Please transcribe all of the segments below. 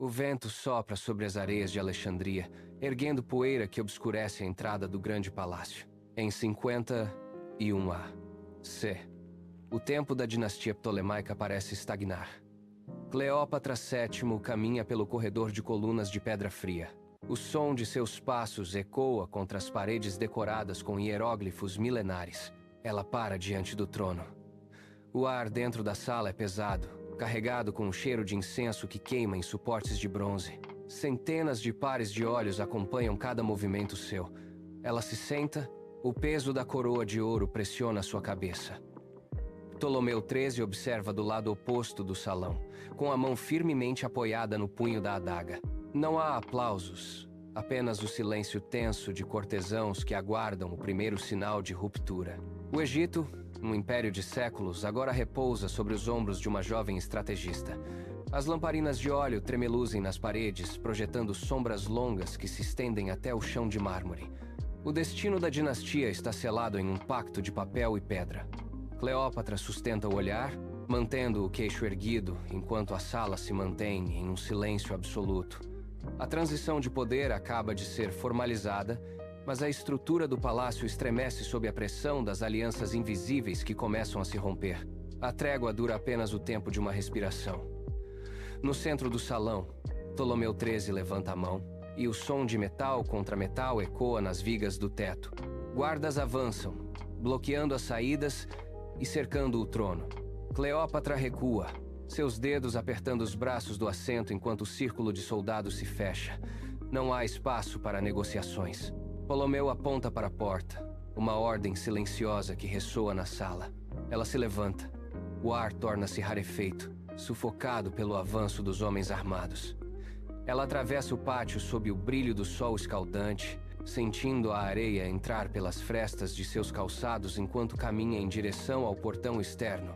O vento sopra sobre as areias de Alexandria, erguendo poeira que obscurece a entrada do grande palácio. Em 51 A.C., o tempo da dinastia ptolemaica parece estagnar. Cleópatra VII caminha pelo corredor de colunas de pedra fria. O som de seus passos ecoa contra as paredes decoradas com hieróglifos milenares. Ela para diante do trono. O ar dentro da sala é pesado, carregado com um cheiro de incenso que queima em suportes de bronze. Centenas de pares de olhos acompanham cada movimento seu. Ela se senta, o peso da coroa de ouro pressiona sua cabeça. Ptolomeu XIII observa do lado oposto do salão, com a mão firmemente apoiada no punho da adaga. Não há aplausos, apenas o silêncio tenso de cortesãos que aguardam o primeiro sinal de ruptura. O Egito, um império de séculos, agora repousa sobre os ombros de uma jovem estrategista. As lamparinas de óleo tremeluzem nas paredes, projetando sombras longas que se estendem até o chão de mármore. O destino da dinastia está selado em um pacto de papel e pedra. Cleópatra sustenta o olhar, mantendo o queixo erguido, enquanto a sala se mantém em um silêncio absoluto. A transição de poder acaba de ser formalizada, mas a estrutura do palácio estremece sob a pressão das alianças invisíveis que começam a se romper. A trégua dura apenas o tempo de uma respiração. No centro do salão, Ptolomeu XIII levanta a mão, e o som de metal contra metal ecoa nas vigas do teto. Guardas avançam, bloqueando as saídas e cercando o trono. Cleópatra recua, seus dedos apertando os braços do assento enquanto o círculo de soldados se fecha. Não há espaço para negociações. Ptolomeu aponta para a porta, uma ordem silenciosa que ressoa na sala. Ela se levanta. O ar torna-se rarefeito, sufocado pelo avanço dos homens armados. Ela atravessa o pátio sob o brilho do sol escaldante, sentindo a areia entrar pelas frestas de seus calçados enquanto caminha em direção ao portão externo.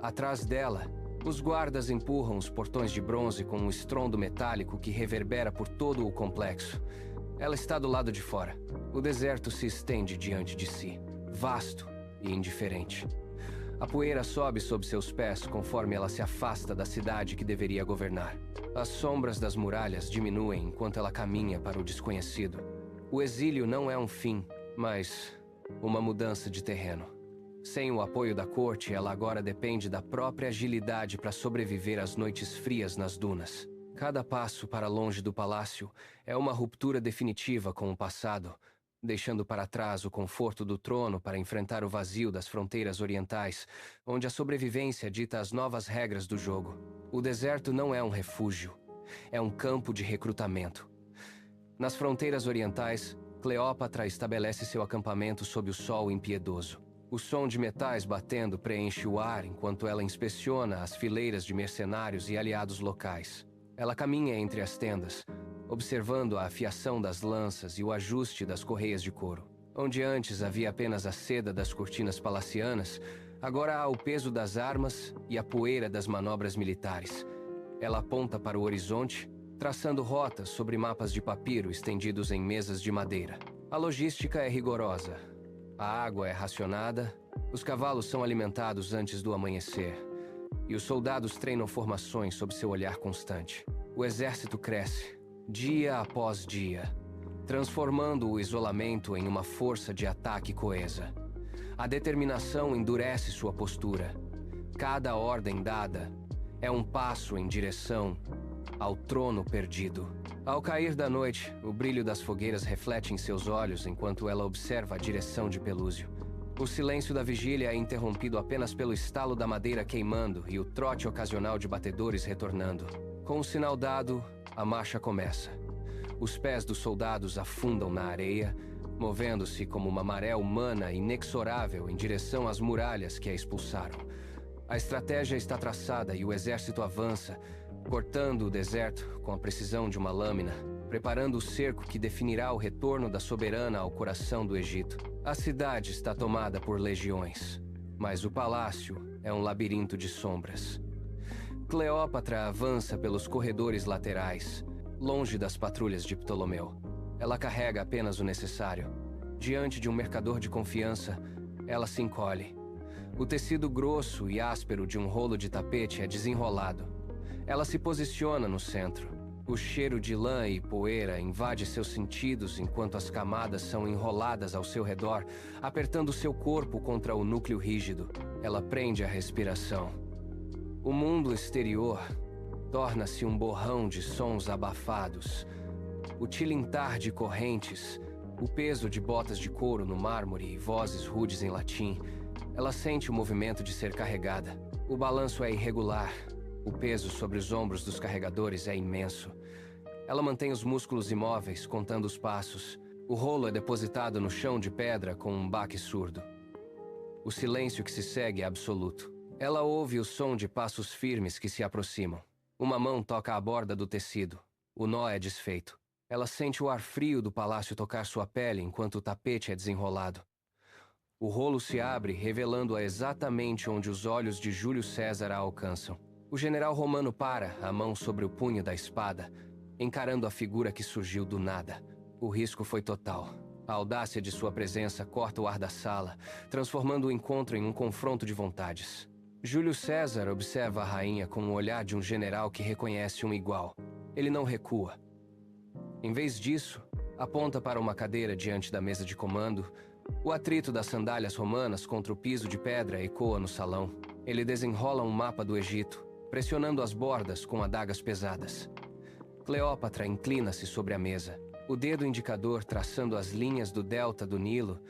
Atrás dela, os guardas empurram os portões de bronze com um estrondo metálico que reverbera por todo o complexo. Ela está do lado de fora. O deserto se estende diante de si, vasto e indiferente. A poeira sobe sob seus pés conforme ela se afasta da cidade que deveria governar. As sombras das muralhas diminuem enquanto ela caminha para o desconhecido. O exílio não é um fim, mas uma mudança de terreno. Sem o apoio da corte, ela agora depende da própria agilidade para sobreviver às noites frias nas dunas. Cada passo para longe do palácio é uma ruptura definitiva com o passado, deixando para trás o conforto do trono para enfrentar o vazio das fronteiras orientais, onde a sobrevivência dita as novas regras do jogo. O deserto não é um refúgio, é um campo de recrutamento. Nas fronteiras orientais, Cleópatra estabelece seu acampamento sob o sol impiedoso. O som de metais batendo preenche o ar enquanto ela inspeciona as fileiras de mercenários e aliados locais. Ela caminha entre as tendas, observando a afiação das lanças e o ajuste das correias de couro. Onde antes havia apenas a seda das cortinas palacianas, agora há o peso das armas e a poeira das manobras militares. Ela aponta para o horizonte, traçando rotas sobre mapas de papiro estendidos em mesas de madeira. A logística é rigorosa. A água é racionada, os cavalos são alimentados antes do amanhecer, e os soldados treinam formações sob seu olhar constante. O exército cresce, dia após dia, transformando o isolamento em uma força de ataque coesa. A determinação endurece sua postura. Cada ordem dada é um passo em direção ao trono perdido. Ao cair da noite, o brilho das fogueiras reflete em seus olhos enquanto ela observa a direção de Pelúcio. O silêncio da vigília é interrompido apenas pelo estalo da madeira queimando e o trote ocasional de batedores retornando. Com o sinal dado, a marcha começa. Os pés dos soldados afundam na areia, movendo-se como uma maré humana inexorável em direção às muralhas que a expulsaram. A estratégia está traçada e o exército avança, cortando o deserto com a precisão de uma lâmina, preparando o cerco que definirá o retorno da soberana ao coração do Egito. A cidade está tomada por legiões, mas o palácio é um labirinto de sombras. Cleópatra avança pelos corredores laterais, longe das patrulhas de Ptolomeu. Ela carrega apenas o necessário. Diante de um mercador de confiança, ela se encolhe. O tecido grosso e áspero de um rolo de tapete é desenrolado. Ela se posiciona no centro, O cheiro de lã e poeira invade seus sentidos enquanto as camadas são enroladas ao seu redor, apertando seu corpo contra o núcleo rígido. Ela prende a respiração. O mundo exterior torna-se um borrão de sons abafados. O tilintar de correntes, o peso de botas de couro no mármore e vozes rudes em latim. Ela sente o movimento de ser carregada. O balanço é irregular. O peso sobre os ombros dos carregadores é imenso. Ela mantém os músculos imóveis, contando os passos. O rolo é depositado no chão de pedra com um baque surdo. O silêncio que se segue é absoluto. Ela ouve o som de passos firmes que se aproximam. Uma mão toca a borda do tecido. O nó é desfeito. Ela sente o ar frio do palácio tocar sua pele enquanto o tapete é desenrolado. O rolo se abre, revelando-a exatamente onde os olhos de Júlio César a alcançam. O general romano para, a mão sobre o punho da espada, encarando a figura que surgiu do nada. O risco foi total. A audácia de sua presença corta o ar da sala, transformando o encontro em um confronto de vontades. Júlio César observa a rainha com o olhar de um general que reconhece um igual. Ele não recua. Em vez disso, aponta para uma cadeira diante da mesa de comando. O atrito das sandálias romanas contra o piso de pedra ecoa no salão. Ele desenrola um mapa do Egito, pressionando as bordas com adagas pesadas. Cleópatra inclina-se sobre a mesa, o dedo indicador traçando as linhas do delta do Nilo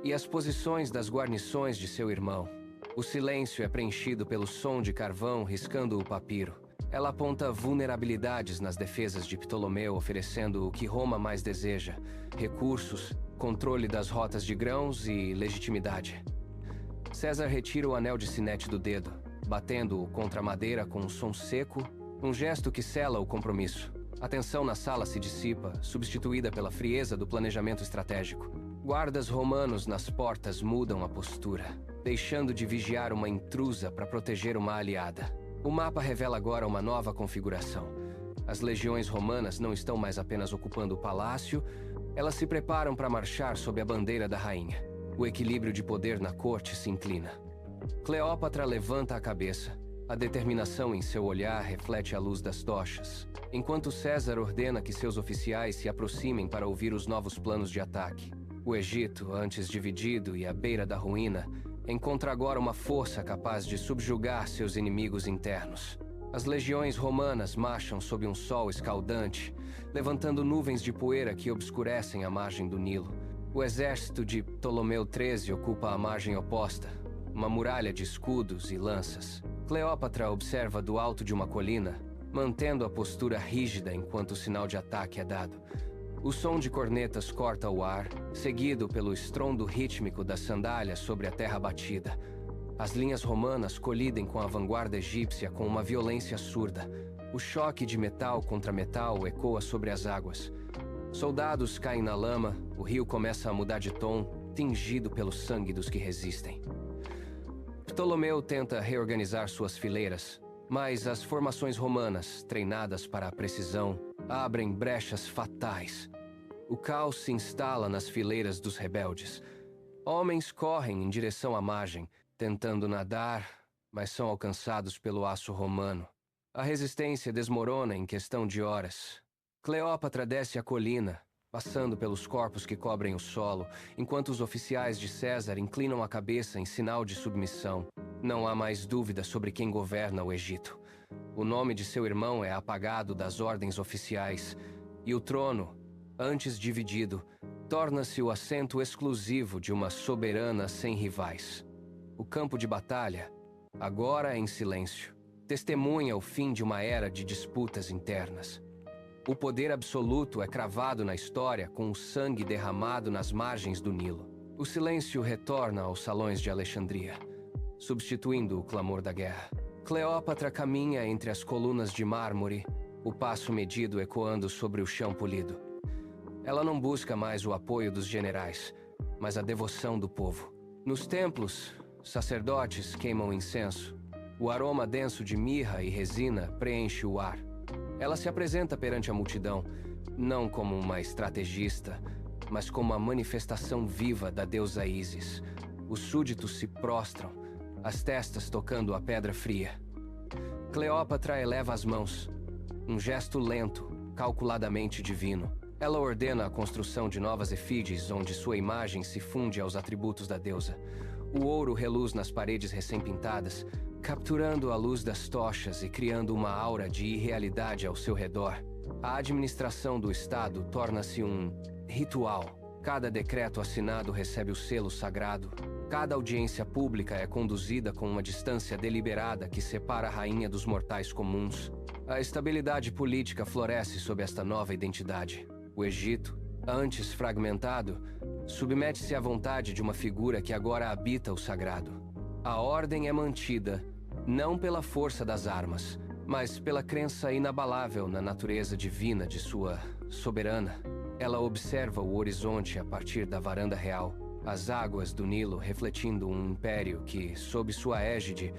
e as posições das guarnições de seu irmão. O silêncio é preenchido pelo som de carvão riscando o papiro. Ela aponta vulnerabilidades nas defesas de Ptolomeu, oferecendo o que Roma mais deseja: recursos, controle das rotas de grãos e legitimidade. César retira o anel de sinete do dedo, batendo-o contra a madeira com um som seco, um gesto que sela o compromisso. A tensão na sala se dissipa, substituída pela frieza do planejamento estratégico. Guardas romanos nas portas mudam a postura, deixando de vigiar uma intrusa para proteger uma aliada. O mapa revela agora uma nova configuração. As legiões romanas não estão mais apenas ocupando o palácio, elas se preparam para marchar sob a bandeira da rainha. O equilíbrio de poder na corte se inclina. Cleópatra levanta a cabeça. A determinação em seu olhar reflete a luz das tochas, enquanto César ordena que seus oficiais se aproximem para ouvir os novos planos de ataque. O Egito, antes dividido e à beira da ruína, encontra agora uma força capaz de subjugar seus inimigos internos. As legiões romanas marcham sob um sol escaldante, levantando nuvens de poeira que obscurecem a margem do Nilo. O exército de Ptolomeu XIII ocupa a margem oposta, uma muralha de escudos e lanças. Cleópatra observa do alto de uma colina, mantendo a postura rígida enquanto o sinal de ataque é dado. O som de cornetas corta o ar, seguido pelo estrondo rítmico das sandálias sobre a terra batida. As linhas romanas colidem com a vanguarda egípcia com uma violência surda. O choque de metal contra metal ecoa sobre as águas. Soldados caem na lama, o rio começa a mudar de tom, tingido pelo sangue dos que resistem. Ptolomeu tenta reorganizar suas fileiras, mas as formações romanas, treinadas para a precisão, abrem brechas fatais. O caos se instala nas fileiras dos rebeldes. Homens correm em direção à margem, tentando nadar, mas são alcançados pelo aço romano. A resistência desmorona em questão de horas. Cleópatra desce a colina, passando pelos corpos que cobrem o solo, enquanto os oficiais de César inclinam a cabeça em sinal de submissão. Não há mais dúvida sobre quem governa o Egito. O nome de seu irmão é apagado das ordens oficiais, e o trono, antes dividido, torna-se o assento exclusivo de uma soberana sem rivais. O campo de batalha, agora em silêncio, testemunha o fim de uma era de disputas internas. O poder absoluto é cravado na história com o sangue derramado nas margens do Nilo. O silêncio retorna aos salões de Alexandria, substituindo o clamor da guerra. Cleópatra caminha entre as colunas de mármore, o passo medido ecoando sobre o chão polido. Ela não busca mais o apoio dos generais, mas a devoção do povo. Nos templos, sacerdotes queimam incenso. O aroma denso de mirra e resina preenche o ar. Ela se apresenta perante a multidão, não como uma estrategista, mas como a manifestação viva da deusa Ísis. Os súditos se prostram, as testas tocando a pedra fria. Cleópatra eleva as mãos. um gesto lento, calculadamente divino. Ela ordena a construção de novas efígies onde sua imagem se funde aos atributos da deusa. O ouro reluz nas paredes recém-pintadas, capturando a luz das tochas e criando uma aura de irrealidade ao seu redor. A administração do Estado torna-se um ritual. Cada decreto assinado recebe o selo sagrado. Cada audiência pública é conduzida com uma distância deliberada que separa a rainha dos mortais comuns. A estabilidade política floresce sob esta nova identidade. O Egito, antes fragmentado, submete-se à vontade de uma figura que agora habita o sagrado. A ordem é mantida, não pela força das armas, mas pela crença inabalável na natureza divina de sua soberana. Ela observa o horizonte a partir da varanda real, as águas do Nilo refletindo um império que, sob sua égide,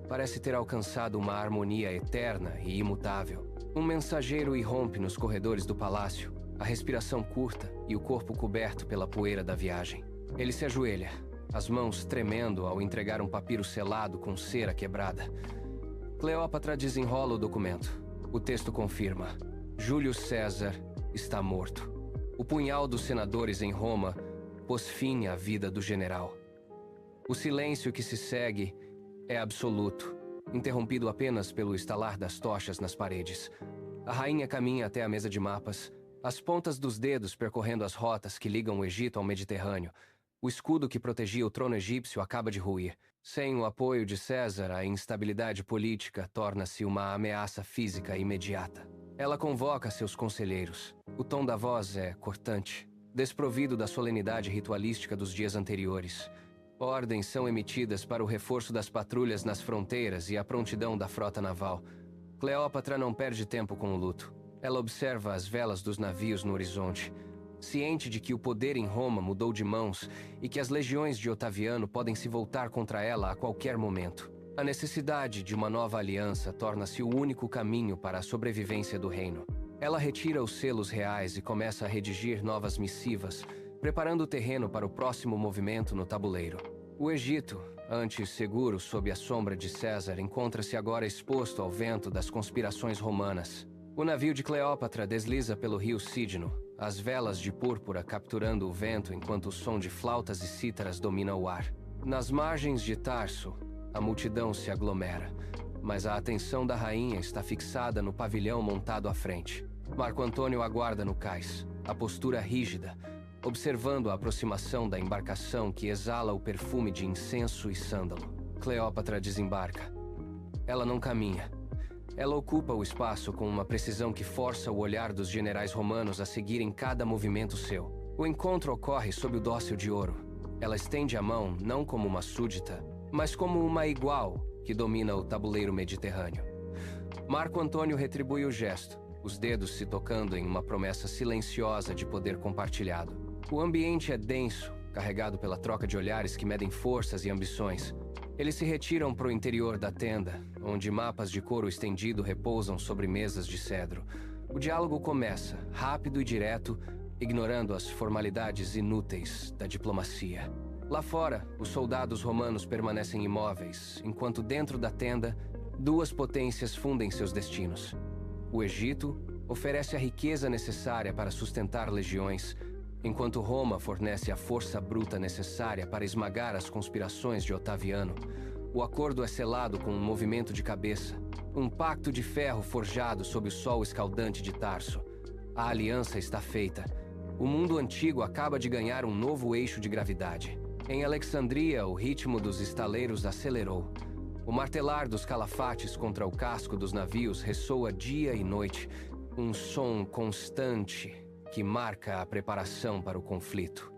parece ter alcançado uma harmonia eterna e imutável. Um mensageiro irrompe nos corredores do palácio, a respiração curta e o corpo coberto pela poeira da viagem. Ele se ajoelha, as mãos tremendo ao entregar um papiro selado com cera quebrada. Cleópatra desenrola o documento. O texto confirma: Júlio César está morto. O punhal dos senadores em Roma pôs fim à vida do general. O silêncio que se segue é absoluto, interrompido apenas pelo estalar das tochas nas paredes. A rainha caminha até a mesa de mapas, as pontas dos dedos percorrendo as rotas que ligam o Egito ao Mediterrâneo. O escudo que protegia o trono egípcio acaba de ruir. Sem o apoio de César, a instabilidade política torna-se uma ameaça física imediata. Ela convoca seus conselheiros. O tom da voz é cortante, desprovido da solenidade ritualística dos dias anteriores. Ordens são emitidas para o reforço das patrulhas nas fronteiras e a prontidão da frota naval. Cleópatra não perde tempo com o luto. Ela observa as velas dos navios no horizonte, ciente de que o poder em Roma mudou de mãos e que as legiões de Otaviano podem se voltar contra ela a qualquer momento. A necessidade de uma nova aliança torna-se o único caminho para a sobrevivência do reino. Ela retira os selos reais e começa a redigir novas missivas, preparando o terreno para o próximo movimento no tabuleiro. O Egito, antes seguro sob a sombra de César, encontra-se agora exposto ao vento das conspirações romanas. O navio de Cleópatra desliza pelo rio Cídno, as velas de púrpura capturando o vento enquanto o som de flautas e cítaras domina o ar. Nas margens de Tarso, a multidão se aglomera, mas a atenção da rainha está fixada no pavilhão montado à frente. Marco Antônio aguarda no cais, a postura rígida, observando a aproximação da embarcação que exala o perfume de incenso e sândalo. Cleópatra desembarca. Ela não caminha. Ela ocupa o espaço com uma precisão que força o olhar dos generais romanos a seguirem cada movimento seu. O encontro ocorre sob o dócil de ouro. Ela estende a mão não como uma súdita, mas como uma igual que domina o tabuleiro mediterrâneo. Marco Antônio retribui o gesto, os dedos se tocando em uma promessa silenciosa de poder compartilhado. O ambiente é denso, carregado pela troca de olhares que medem forças e ambições. Eles se retiram para o interior da tenda, onde mapas de couro estendido repousam sobre mesas de cedro. O diálogo começa, rápido e direto, ignorando as formalidades inúteis da diplomacia. Lá fora, os soldados romanos permanecem imóveis, enquanto dentro da tenda, duas potências fundem seus destinos. O Egito oferece a riqueza necessária para sustentar legiões, enquanto Roma fornece a força bruta necessária para esmagar as conspirações de Otaviano. O acordo é selado com um movimento de cabeça, um pacto de ferro forjado sob o sol escaldante de Tarso. A aliança está feita. O mundo antigo acaba de ganhar um novo eixo de gravidade. Em Alexandria, o ritmo dos estaleiros acelerou. O martelar dos calafates contra o casco dos navios ressoa dia e noite, um som constante que marca a preparação para o conflito.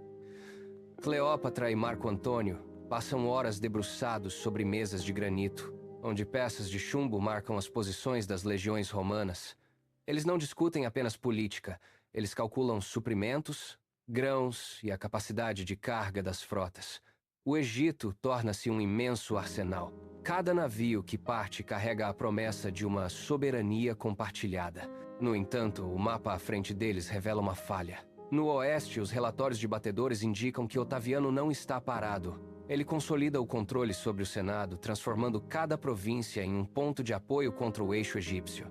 Cleópatra e Marco Antônio passam horas debruçados sobre mesas de granito, onde peças de chumbo marcam as posições das legiões romanas. Eles não discutem apenas política, eles calculam suprimentos, grãos e a capacidade de carga das frotas. O Egito torna-se um imenso arsenal. Cada navio que parte carrega a promessa de uma soberania compartilhada. No entanto, o mapa à frente deles revela uma falha. No oeste, os relatórios de batedores indicam que Otaviano não está parado. Ele consolida o controle sobre o Senado, transformando cada província em um ponto de apoio contra o eixo egípcio.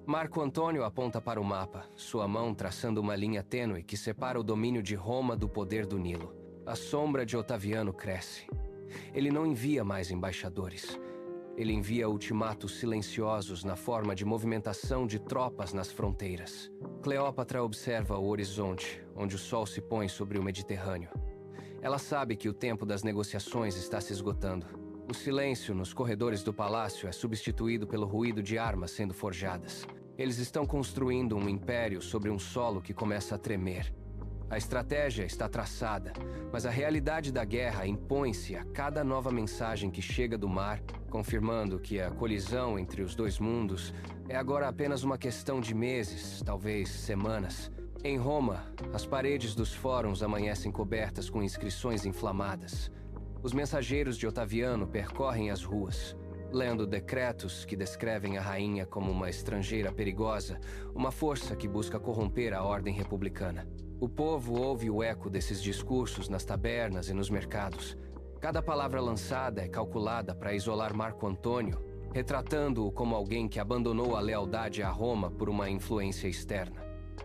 Marco Antônio aponta para o mapa, sua mão traçando uma linha tênue que separa o domínio de Roma do poder do Nilo. A sombra de Otaviano cresce. Ele não envia mais embaixadores. Ele envia ultimatos silenciosos na forma de movimentação de tropas nas fronteiras. Cleópatra observa o horizonte, onde o sol se põe sobre o Mediterrâneo. Ela sabe que o tempo das negociações está se esgotando. O silêncio nos corredores do palácio é substituído pelo ruído de armas sendo forjadas. Eles estão construindo um império sobre um solo que começa a tremer. A estratégia está traçada, mas a realidade da guerra impõe-se a cada nova mensagem que chega do mar, confirmando que a colisão entre os dois mundos é agora apenas uma questão de meses, talvez semanas. Em Roma, as paredes dos fóruns amanhecem cobertas com inscrições inflamadas. Os mensageiros de Otaviano percorrem as ruas, lendo decretos que descrevem a rainha como uma estrangeira perigosa, uma força que busca corromper a ordem republicana. O povo ouve o eco desses discursos nas tabernas e nos mercados. Cada palavra lançada é calculada para isolar Marco Antônio, retratando-o como alguém que abandonou a lealdade a Roma por uma influência externa.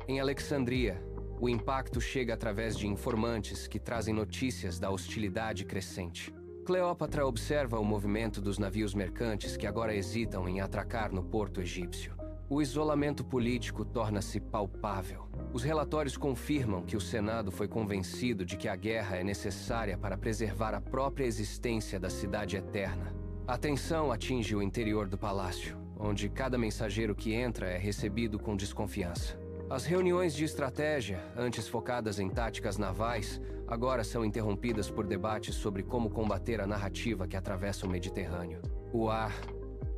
Em Alexandria, o impacto chega através de informantes que trazem notícias da hostilidade crescente. Cleópatra observa o movimento dos navios mercantes que agora hesitam em atracar no porto egípcio. O isolamento político torna-se palpável. Os relatórios confirmam que o Senado foi convencido de que a guerra é necessária para preservar a própria existência da cidade eterna. A tensão atinge o interior do palácio, onde cada mensageiro que entra é recebido com desconfiança. As reuniões de estratégia, antes focadas em táticas navais, agora são interrompidas por debates sobre como combater a narrativa que atravessa o Mediterrâneo. O ar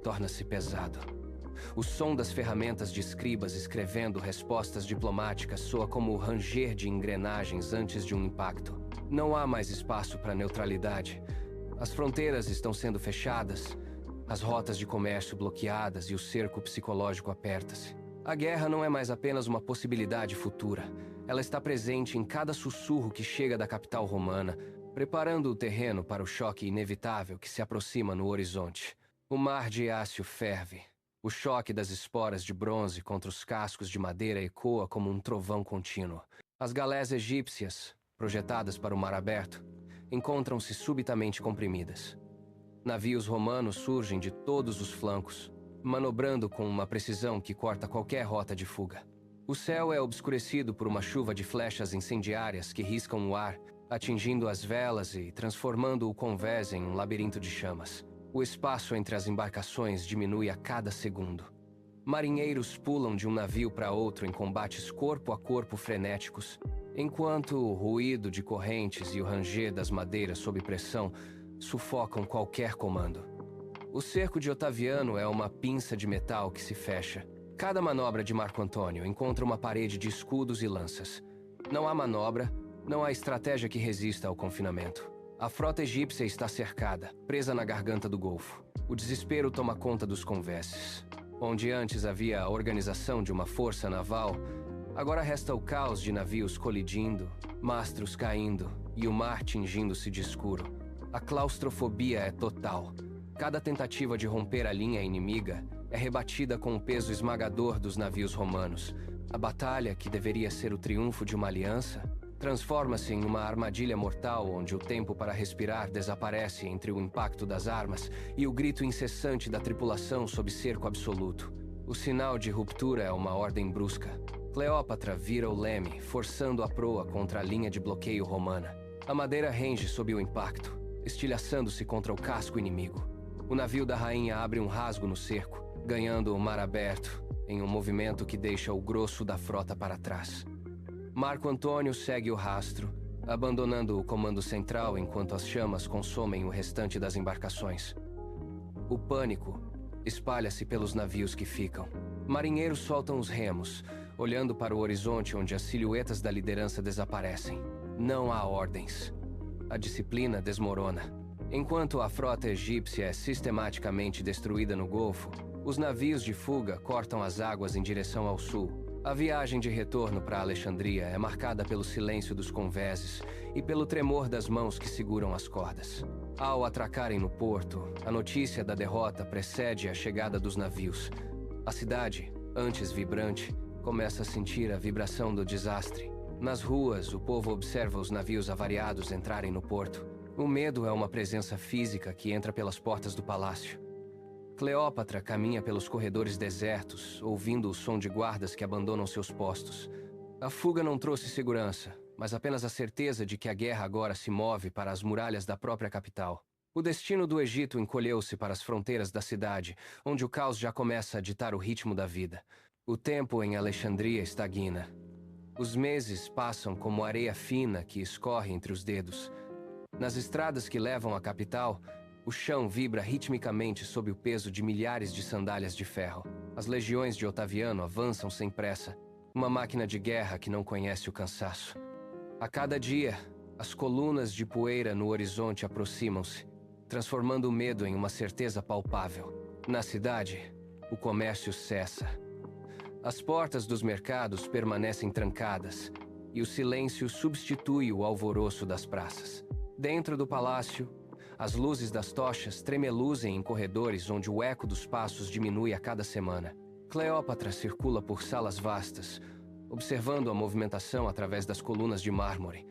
torna-se pesado. O som das ferramentas de escribas escrevendo respostas diplomáticas soa como o ranger de engrenagens antes de um impacto. Não há mais espaço para neutralidade. As fronteiras estão sendo fechadas, as rotas de comércio bloqueadas e o cerco psicológico aperta-se. A guerra não é mais apenas uma possibilidade futura. Ela está presente em cada sussurro que chega da capital romana, preparando o terreno para o choque inevitável que se aproxima no horizonte. O mar de Ácio ferve. O choque das esporas de bronze contra os cascos de madeira ecoa como um trovão contínuo. As galés egípcias, projetadas para o mar aberto, encontram-se subitamente comprimidas. Navios romanos surgem de todos os flancos, manobrando com uma precisão que corta qualquer rota de fuga. O céu é obscurecido por uma chuva de flechas incendiárias que riscam o ar, atingindo as velas e transformando o convés em um labirinto de chamas. O espaço entre as embarcações diminui a cada segundo. Marinheiros pulam de um navio para outro em combates corpo a corpo frenéticos, enquanto o ruído de correntes e o ranger das madeiras sob pressão sufocam qualquer comando. O cerco de Otaviano é uma pinça de metal que se fecha. Cada manobra de Marco Antônio encontra uma parede de escudos e lanças. Não há manobra, não há estratégia que resista ao confinamento. A frota egípcia está cercada, presa na garganta do Golfo. O desespero toma conta dos convés. Onde antes havia a organização de uma força naval, agora resta o caos de navios colidindo, mastros caindo e o mar tingindo-se de escuro. A claustrofobia é total. Cada tentativa de romper a linha inimiga é rebatida com o peso esmagador dos navios romanos. A batalha, que deveria ser o triunfo de uma aliança, transforma-se em uma armadilha mortal onde o tempo para respirar desaparece entre o impacto das armas e o grito incessante da tripulação sob cerco absoluto. O sinal de ruptura é uma ordem brusca. Cleópatra vira o leme, forçando a proa contra a linha de bloqueio romana. A madeira range sob o impacto, estilhaçando-se contra o casco inimigo. O navio da rainha abre um rasgo no cerco, ganhando o mar aberto, em um movimento que deixa o grosso da frota para trás. Marco Antônio segue o rastro, abandonando o comando central enquanto as chamas consomem o restante das embarcações. O pânico espalha-se pelos navios que ficam. Marinheiros soltam os remos, olhando para o horizonte onde as silhuetas da liderança desaparecem. Não há ordens. A disciplina desmorona. Enquanto a frota egípcia é sistematicamente destruída no Golfo, os navios de fuga cortam as águas em direção ao sul. A viagem de retorno para Alexandria é marcada pelo silêncio dos convéses e pelo tremor das mãos que seguram as cordas. Ao atracarem no porto, a notícia da derrota precede a chegada dos navios. A cidade antes vibrante, começa a sentir a vibração do desastre. Nas ruas, o povo observa os navios avariados entrarem no porto. O medo é uma presença física que entra pelas portas do palácio. Cleópatra caminha pelos corredores desertos, ouvindo o som de guardas que abandonam seus postos. A fuga não trouxe segurança, mas apenas a certeza de que a guerra agora se move para as muralhas da própria capital. O destino do Egito encolheu-se para as fronteiras da cidade, onde o caos já começa a ditar o ritmo da vida. O tempo em Alexandria estagna. Os meses passam como areia fina que escorre entre os dedos. Nas estradas que levam à capital, o chão vibra ritmicamente sob o peso de milhares de sandálias de ferro. As legiões de Otaviano avançam sem pressa, uma máquina de guerra que não conhece o cansaço. A cada dia, as colunas de poeira no horizonte aproximam-se, transformando o medo em uma certeza palpável. Na cidade, o comércio cessa. As portas dos mercados permanecem trancadas, e o silêncio substitui o alvoroço das praças. Dentro do palácio, as luzes das tochas tremeluzem em corredores onde o eco dos passos diminui a cada semana. Cleópatra circula por salas vastas, observando a movimentação através das colunas de mármore.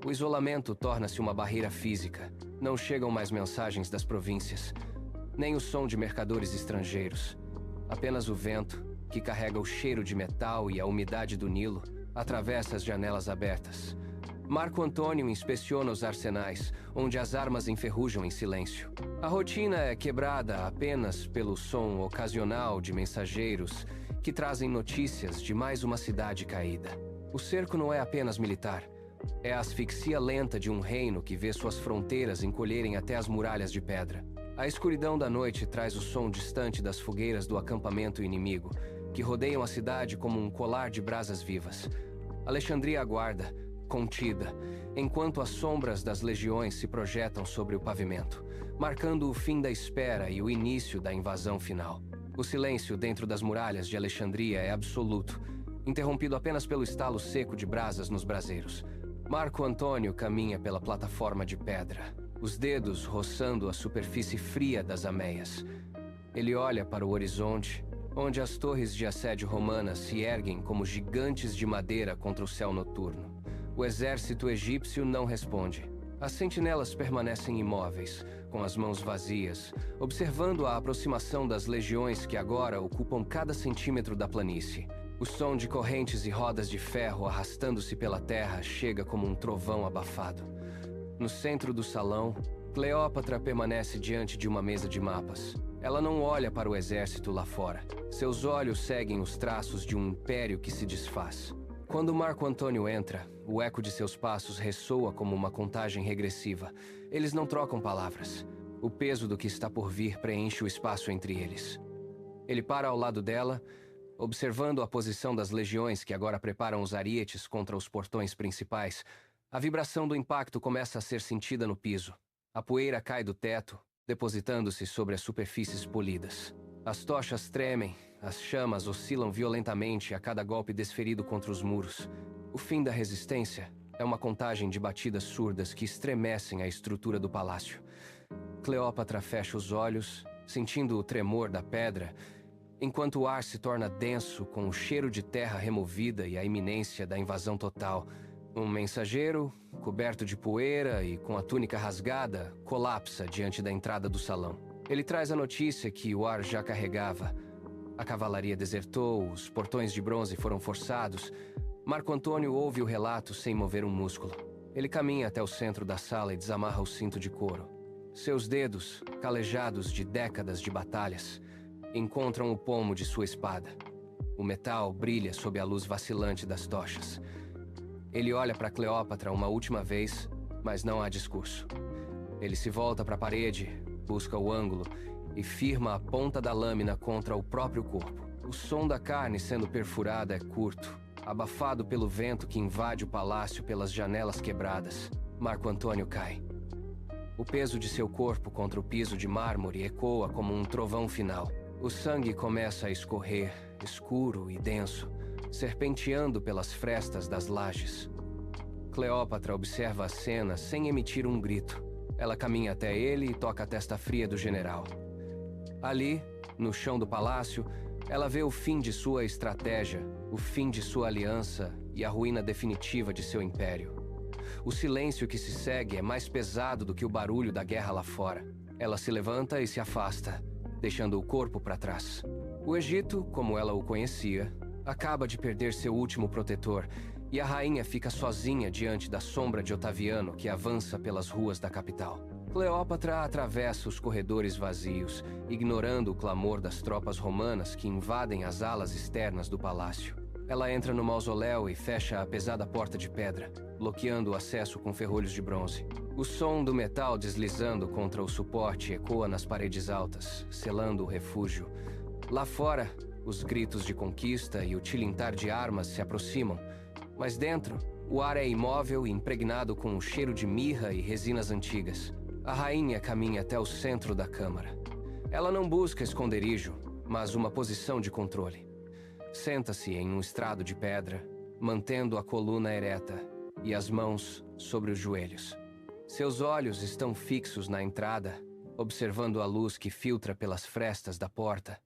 O isolamento torna-se uma barreira física. Não chegam mais mensagens das províncias, nem o som de mercadores estrangeiros. Apenas o vento, que carrega o cheiro de metal e a umidade do Nilo, atravessa as janelas abertas. Marco Antônio inspeciona os arsenais, onde as armas enferrujam em silêncio. A rotina é quebrada apenas pelo som ocasional de mensageiros que trazem notícias de mais uma cidade caída. O cerco não é apenas militar. É a asfixia lenta de um reino que vê suas fronteiras encolherem até as muralhas de pedra. A escuridão da noite traz o som distante das fogueiras do acampamento inimigo, que rodeiam a cidade como um colar de brasas vivas. Alexandria aguarda, contida, enquanto as sombras das legiões se projetam sobre o pavimento, marcando o fim da espera e o início da invasão final. O silêncio dentro das muralhas de Alexandria é absoluto, interrompido apenas pelo estalo seco de brasas nos braseiros. Marco Antônio caminha pela plataforma de pedra, os dedos roçando a superfície fria das ameias. Ele olha para o horizonte, onde as torres de assédio romanas se erguem como gigantes de madeira contra o céu noturno. O exército egípcio não responde. As sentinelas permanecem imóveis, com as mãos vazias, observando a aproximação das legiões que agora ocupam cada centímetro da planície. O som de correntes e rodas de ferro arrastando-se pela terra chega como um trovão abafado. No centro do salão, Cleópatra permanece diante de uma mesa de mapas. Ela não olha para o exército lá fora. Seus olhos seguem os traços de um império que se desfaz. Quando Marco Antônio entra, o eco de seus passos ressoa como uma contagem regressiva. Eles não trocam palavras. O peso do que está por vir preenche o espaço entre eles. Ele para ao lado dela, observando a posição das legiões que agora preparam os arietes contra os portões principais. A vibração do impacto começa a ser sentida no piso. A poeira cai do teto, depositando-se sobre as superfícies polidas. As tochas tremem, as chamas oscilam violentamente a cada golpe desferido contra os muros. O fim da resistência é uma contagem de batidas surdas que estremecem a estrutura do palácio. Cleópatra fecha os olhos, sentindo o tremor da pedra, enquanto o ar se torna denso com o cheiro de terra removida e a iminência da invasão total. Um mensageiro, coberto de poeira e com a túnica rasgada, colapsa diante da entrada do salão. Ele traz a notícia que o ar já carregava. A cavalaria desertou, os portões de bronze foram forçados. Marco Antônio ouve o relato sem mover um músculo. Ele caminha até o centro da sala e desamarra o cinto de couro. Seus dedos, calejados de décadas de batalhas, encontram o pomo de sua espada. O metal brilha sob a luz vacilante das tochas. Ele olha para Cleópatra uma última vez, mas não há discurso. Ele se volta para a parede, busca o ângulo e firma a ponta da lâmina contra o próprio corpo. O som da carne sendo perfurada é curto, abafado pelo vento que invade o palácio pelas janelas quebradas. Marco Antônio cai. O peso de seu corpo contra o piso de mármore ecoa como um trovão final. O sangue começa a escorrer, escuro e denso, serpenteando pelas frestas das lajes. Cleópatra observa a cena sem emitir um grito. Ela caminha até ele e toca a testa fria do general. Ali, no chão do palácio, Ela vê o fim de sua estratégia, o fim de sua aliança e a ruína definitiva de seu império. O silêncio que se segue é mais pesado do que o barulho da guerra lá fora. Ela se levanta e se afasta, deixando o corpo para trás. O Egito, como ela o conhecia, acaba de perder seu último protetor, e a rainha fica sozinha diante da sombra de Otaviano que avança pelas ruas da capital. Cleópatra atravessa os corredores vazios, ignorando o clamor das tropas romanas que invadem as alas externas do palácio. Ela entra no mausoléu e fecha a pesada porta de pedra, bloqueando o acesso com ferrolhos de bronze. O som do metal deslizando contra o suporte ecoa nas paredes altas, selando o refúgio. Lá fora, os gritos de conquista e o tilintar de armas se aproximam, mas dentro, o ar é imóvel e impregnado com o cheiro de mirra e resinas antigas. A rainha caminha até o centro da câmara. Ela não busca esconderijo, mas uma posição de controle. Senta-se em um estrado de pedra, mantendo a coluna ereta e as mãos sobre os joelhos. Seus olhos estão fixos na entrada, observando a luz que filtra pelas frestas da porta.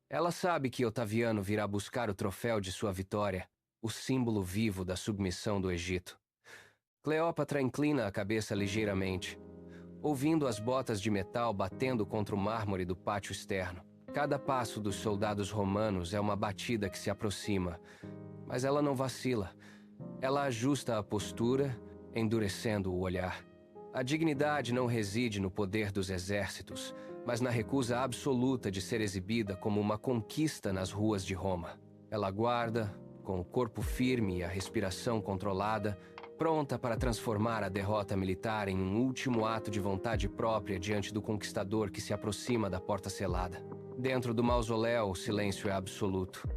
Ela sabe que Otaviano virá buscar o troféu de sua vitória, o símbolo vivo da submissão do Egito. Cleópatra inclina a cabeça ligeiramente, ouvindo as botas de metal batendo contra o mármore do pátio externo. Cada passo dos soldados romanos é uma batida que se aproxima, mas ela não vacila. Ela ajusta a postura, endurecendo o olhar. A dignidade não reside no poder dos exércitos, mas na recusa absoluta de ser exibida como uma conquista nas ruas de Roma. Ela aguarda, com o corpo firme e a respiração controlada, pronta para transformar a derrota militar em um último ato de vontade própria diante do conquistador que se aproxima da porta selada. Dentro do mausoléu, o silêncio é absoluto.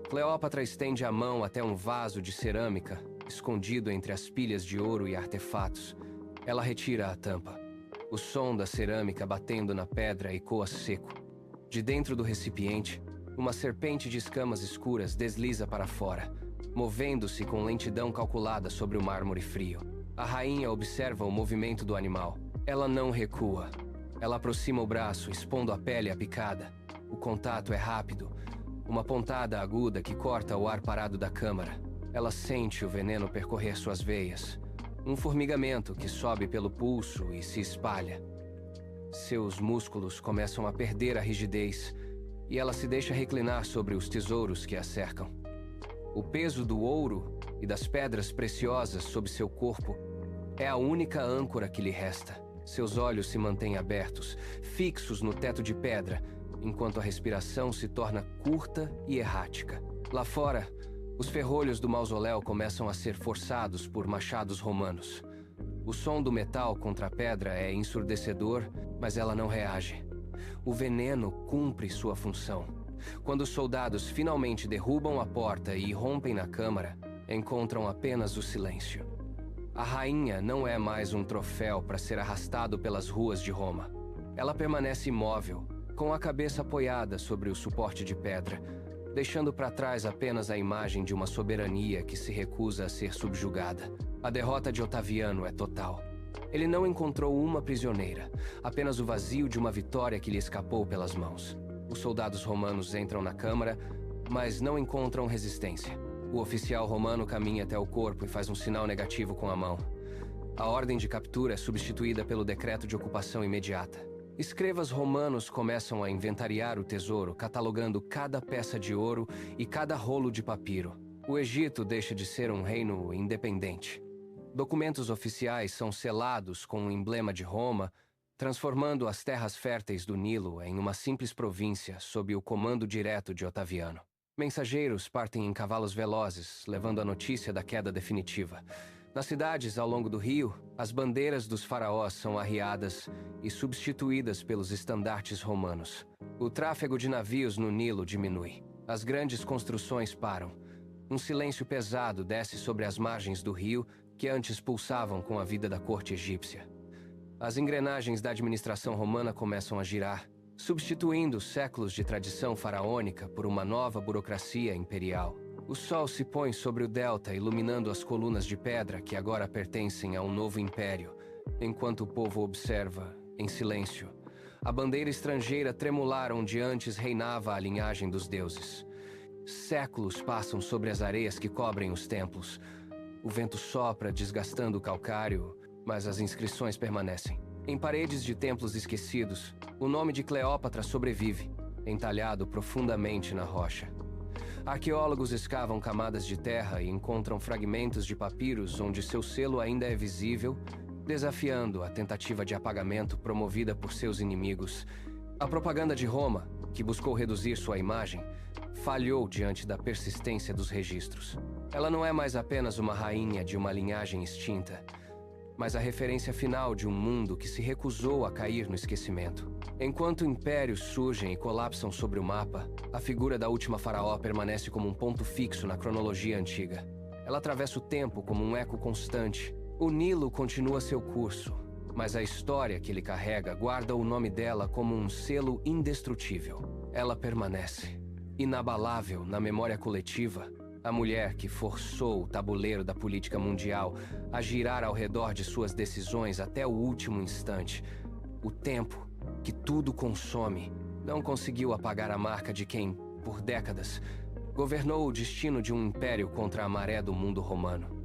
Cleópatra estende a mão até um vaso de cerâmica, escondido entre as pilhas de ouro e artefatos. Ela retira a tampa. O som da cerâmica batendo na pedra ecoa seco. De dentro do recipiente, uma serpente de escamas escuras desliza para fora, movendo-se com lentidão calculada sobre o mármore frio. A rainha observa o movimento do animal. Ela não recua. Ela aproxima o braço, expondo a pele à picada. O contato é rápido, uma pontada aguda que corta o ar parado da câmara. Ela sente o veneno percorrer suas veias. Um formigamento que sobe pelo pulso e se espalha. Seus músculos começam a perder a rigidez, e ela se deixa reclinar sobre os tesouros que a cercam. O peso do ouro e das pedras preciosas sob seu corpo é a única âncora que lhe resta. Seus olhos se mantêm abertos, fixos no teto de pedra, enquanto a respiração se torna curta e errática. Lá fora, os ferrolhos do mausoléu começam a ser forçados por machados romanos. O som do metal contra a pedra é ensurdecedor, mas ela não reage. O veneno cumpre sua função. Quando os soldados finalmente derrubam a porta e irrompem na câmara, encontram apenas o silêncio. A rainha não é mais um troféu para ser arrastado pelas ruas de Roma. Ela permanece imóvel, com a cabeça apoiada sobre o suporte de pedra, deixando para trás apenas a imagem de uma soberania que se recusa a ser subjugada. A derrota de Otaviano é total. Ele não encontrou uma prisioneira, apenas o vazio de uma vitória que lhe escapou pelas mãos. Os soldados romanos entram na câmara, mas não encontram resistência. O oficial romano caminha até o corpo e faz um sinal negativo com a mão. A ordem de captura é substituída pelo decreto de ocupação imediata. Escrivas romanos começam a inventariar o tesouro, catalogando cada peça de ouro e cada rolo de papiro. O Egito deixa de ser um reino independente. Documentos oficiais são selados com o emblema de Roma, transformando as terras férteis do Nilo em uma simples província sob o comando direto de Otaviano. Mensageiros partem em cavalos velozes, levando a notícia da queda definitiva. Nas cidades ao longo do rio, as bandeiras dos faraós são arriadas e substituídas pelos estandartes romanos. O tráfego de navios no Nilo diminui. As grandes construções param. Um silêncio pesado desce sobre as margens do rio que antes pulsavam com a vida da corte egípcia. As engrenagens da administração romana começam a girar, substituindo séculos de tradição faraônica por uma nova burocracia imperial. O sol se põe sobre o delta, iluminando as colunas de pedra que agora pertencem a um novo império, enquanto o povo observa, em silêncio, A bandeira estrangeira tremular onde antes reinava a linhagem dos deuses. Séculos passam sobre as areias que cobrem os templos. O vento sopra, desgastando o calcário, mas as inscrições permanecem. Em paredes de templos esquecidos, o nome de Cleópatra sobrevive, entalhado profundamente na rocha. Arqueólogos escavam camadas de terra e encontram fragmentos de papiros onde seu selo ainda é visível, desafiando a tentativa de apagamento promovida por seus inimigos. A propaganda de Roma, que buscou reduzir sua imagem, falhou diante da persistência dos registros. Ela não é mais apenas uma rainha de uma linhagem extinta, mas a referência final de um mundo que se recusou a cair no esquecimento. Enquanto impérios surgem e colapsam sobre o mapa, a figura da última faraó permanece como um ponto fixo na cronologia antiga. Ela atravessa o tempo como um eco constante. O Nilo continua seu curso, mas a história que ele carrega guarda o nome dela como um selo indestrutível. Ela permanece, inabalável na memória coletiva, a mulher que forçou o tabuleiro da política mundial a girar ao redor de suas decisões até o último instante. O tempo, que tudo consome, não conseguiu apagar a marca de quem, por décadas, governou o destino de um império contra a maré do mundo romano.